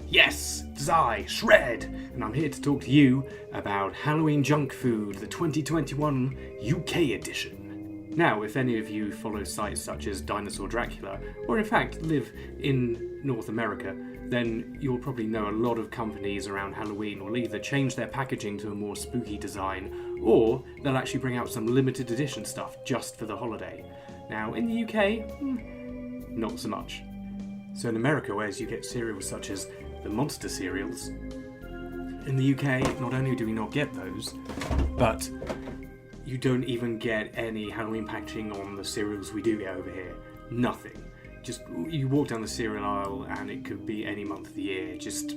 Yes, it's I, Shred, and I'm here to talk to you about Halloween junk food, the 2021 UK edition. Now, if any of you follow sites such as Dinosaur Dracula, or in fact live in North America, then you'll probably know a lot of companies around Halloween will either change their packaging to a more spooky design, or they'll actually bring out some limited edition stuff just for the holiday. Now, in the UK, not so much. So in America, whereas you get cereals such as the monster cereals, in the UK, not only do we not get those, but you don't even get any Halloween packaging on the cereals we do get over here. Nothing. Just, you walk down the cereal aisle and it could be any month of the year, just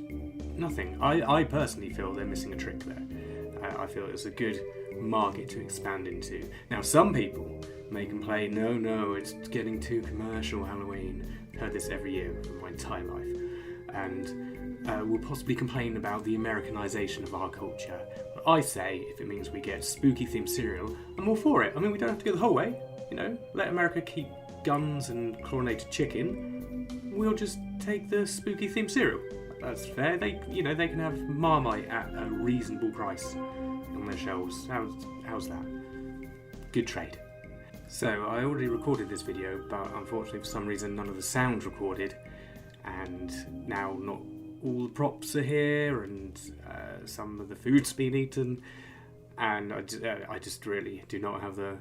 nothing. I personally feel they're missing a trick there. I feel it's a good market to expand into. Now, some people may complain, no, it's getting too commercial, Halloween. I've heard this every year for my entire life. And will possibly complain about the Americanization of our culture. But I say, if it means we get spooky themed cereal, I'm all for it. I mean, we don't have to go the whole way, let America keep guns and chlorinated chicken. We'll just take the spooky themed cereal. That's fair. They can have Marmite at a reasonable price on their shelves. How's that? Good trade. So I already recorded this video, but unfortunately for some reason none of the sound's recorded, and now not all the props are here, and some of the food's been eaten, and I just really do not have the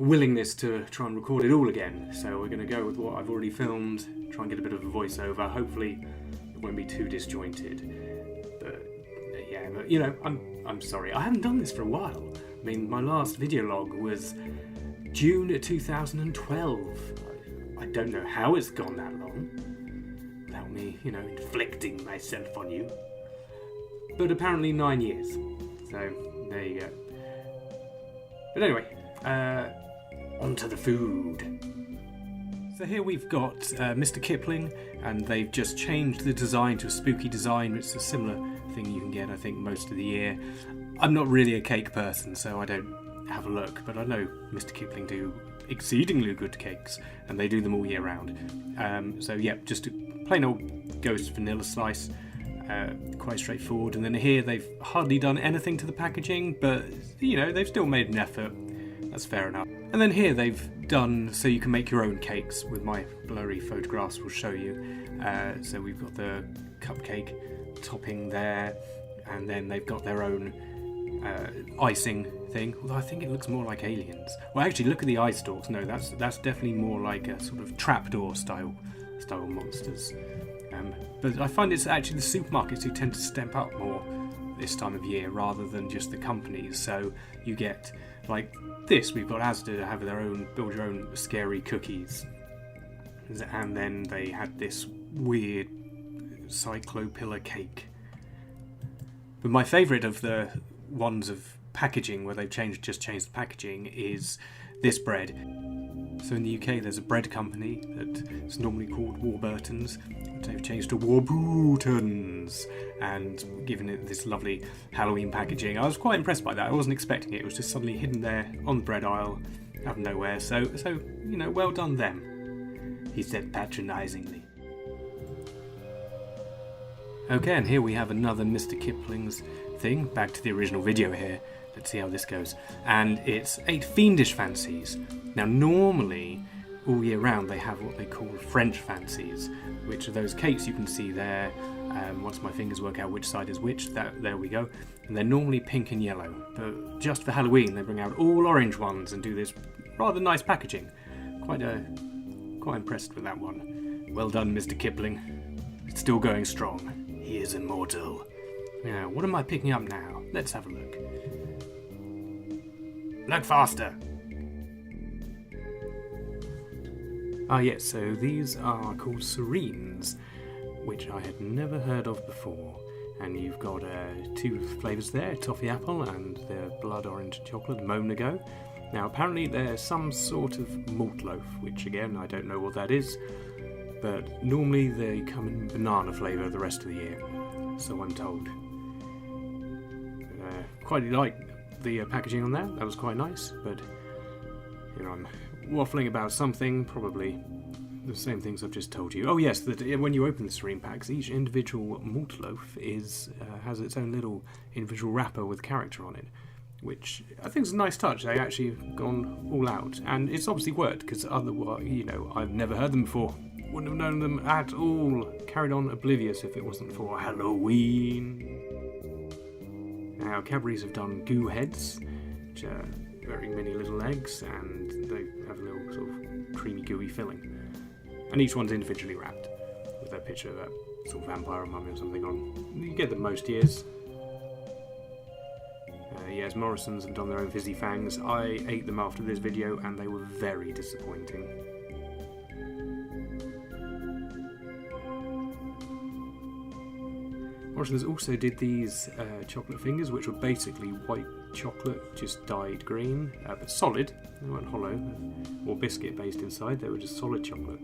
willingness to try and record it all again. So we're going to go with what I've already filmed, try and get a bit of a voiceover. Hopefully it won't be too disjointed. But I'm sorry. I haven't done this for a while. I mean, my last video log was June 2012. I don't know how it's gone that long. Without me, inflicting myself on you. But apparently 9 years. So there you go. But anyway, onto the food. So here we've got Mr. Kipling, and they've just changed the design to a spooky design. It's a similar thing you can get, I think, most of the year. I'm not really a cake person, so I don't have a look, but I know Mr. Kipling do exceedingly good cakes, and they do them all year round. So yeah, just a plain old ghost vanilla slice, quite straightforward. And then here they've hardly done anything to the packaging, but they've still made an effort. That's fair enough. And then here they've done so you can make your own cakes. With my blurry photographs will show you. So we've got the cupcake topping there, and then they've got their own icing thing. Although I think it looks more like aliens. Well, actually, look at the eye stalks. No, that's definitely more like a sort of trapdoor style monsters. But I find it's actually the supermarkets who tend to step up more this time of year rather than just the companies. So you get like this. We've got Asda have their own build your own scary cookies, and then they had this weird cyclopillar cake. But my favourite of the ones of packaging where they've just changed the packaging is this bread. So in the UK there's a bread company that's normally called Warburton's, which they've changed to Warburton's and given it this lovely Halloween packaging. I was quite impressed by that. I wasn't expecting it. It was just suddenly hidden there on the bread aisle out of nowhere. So well done them, he said patronisingly. Okay, and here we have another Mr. Kipling's thing. Back to the original video here. Let's see how this goes. And it's 8 fiendish fancies. Now, normally, all year round, they have what they call French fancies, which are those cakes you can see there. Once my fingers work out which side is which, there we go. And they're normally pink and yellow. But just for Halloween, they bring out all orange ones and do this rather nice packaging. Quite impressed with that one. Well done, Mr. Kipling. It's still going strong. He is immortal. Now, what am I picking up now? Let's have a look. Look faster! Yes, so these are called Serenes, which I had never heard of before. And you've got 2 flavours there, toffee apple and the blood orange chocolate, Monaco. Now, apparently there's some sort of malt loaf, which again, I don't know what that is. But normally they come in banana flavour the rest of the year, so I'm told. Quite like the packaging on that was quite nice, but I'm waffling about something, probably the same things I've just told you. Oh yes, that when you open the serene packs, each individual malt loaf has its own little individual wrapper with character on it, which I think is a nice touch. They actually have gone all out, and it's obviously worked, because otherwise, I've never heard them before. Wouldn't have known them at all. Carried on oblivious if it wasn't for Halloween. Now, Cadbury's have done goo heads, which are very mini little eggs, and they have a little sort of creamy gooey filling. And each one's individually wrapped, with a picture of a sort of vampire or mummy or something on. You get them most years. Yes, Morrison's have done their own fizzy fangs. I ate them after this video, and they were very disappointing. Morrison's also did these chocolate fingers, which were basically white chocolate, just dyed green, but solid. They weren't hollow or biscuit based inside, they were just solid chocolate.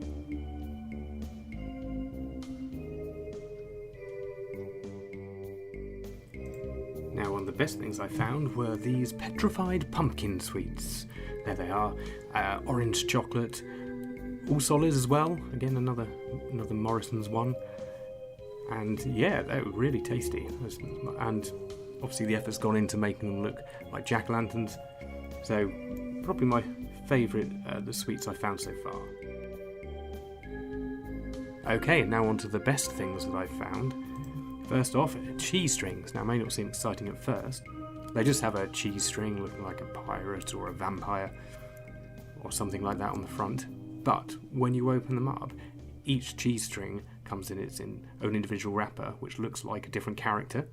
Now, one of the best things I found were these petrified pumpkin sweets. There they are, orange chocolate, all solids as well. Again, another Morrison's one. And yeah, they were really tasty. And obviously the effort's gone into making them look like jack-o'-lanterns. So probably my favourite, the sweets I've found so far. Okay, now on to the best things that I've found. First off, cheese strings. Now, it may not seem exciting at first. They just have a cheese string looking like a pirate or a vampire or something like that on the front. But when you open them up, each cheese string comes in its own individual wrapper, which looks like a different character,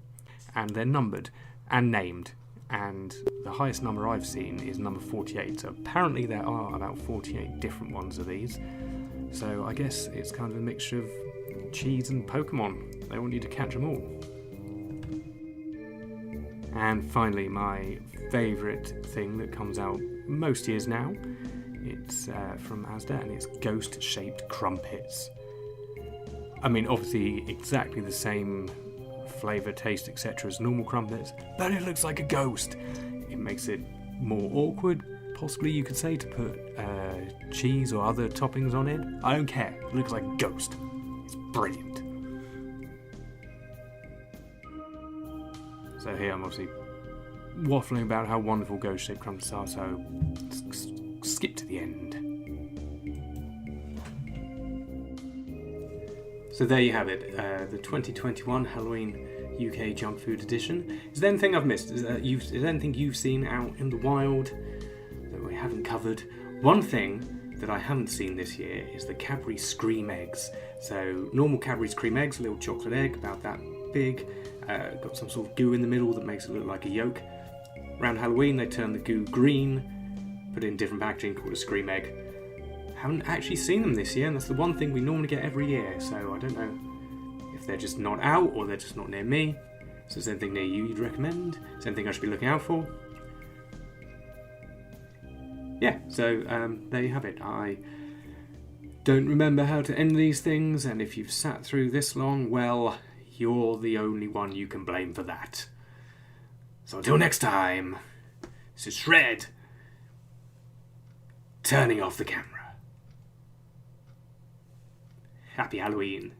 and they're numbered and named. And the highest number I've seen is number 48. So apparently there are about 48 different ones of these. So I guess it's kind of a mixture of cheese and Pokemon. They want you to catch them all. And finally, my favourite thing that comes out most years now, it's from Asda, and it's ghost-shaped crumpets. I mean, obviously exactly the same flavour, taste, etc. as normal crumpets, but it looks like a ghost. It makes it more awkward, possibly you could say, to put cheese or other toppings on it. I don't care. It looks like a ghost. It's brilliant. So here I'm obviously waffling about how wonderful ghost-shaped crumpets are, so skip to the end. So there you have it, the 2021 Halloween UK Junk Food Edition. Is there anything I've missed? Is there anything you've seen out in the wild that we haven't covered? One thing that I haven't seen this year is the Cadbury Scream Eggs. So normal Cadbury Scream Eggs, a little chocolate egg about that big, got some sort of goo in the middle that makes it look like a yolk. Around Halloween they turn the goo green, put it in different packaging called a Scream Egg. Haven't actually seen them this year, and that's the one thing we normally get every year, so I don't know if they're just not out or they're just not near me. So is there anything near you you'd recommend? Is there anything I should be looking out for? Yeah, so there you have it. I don't remember how to end these things, and if you've sat through this long, well, you're the only one you can blame for that. So until next time, this is Shred, turning off the camera. Happy Halloween.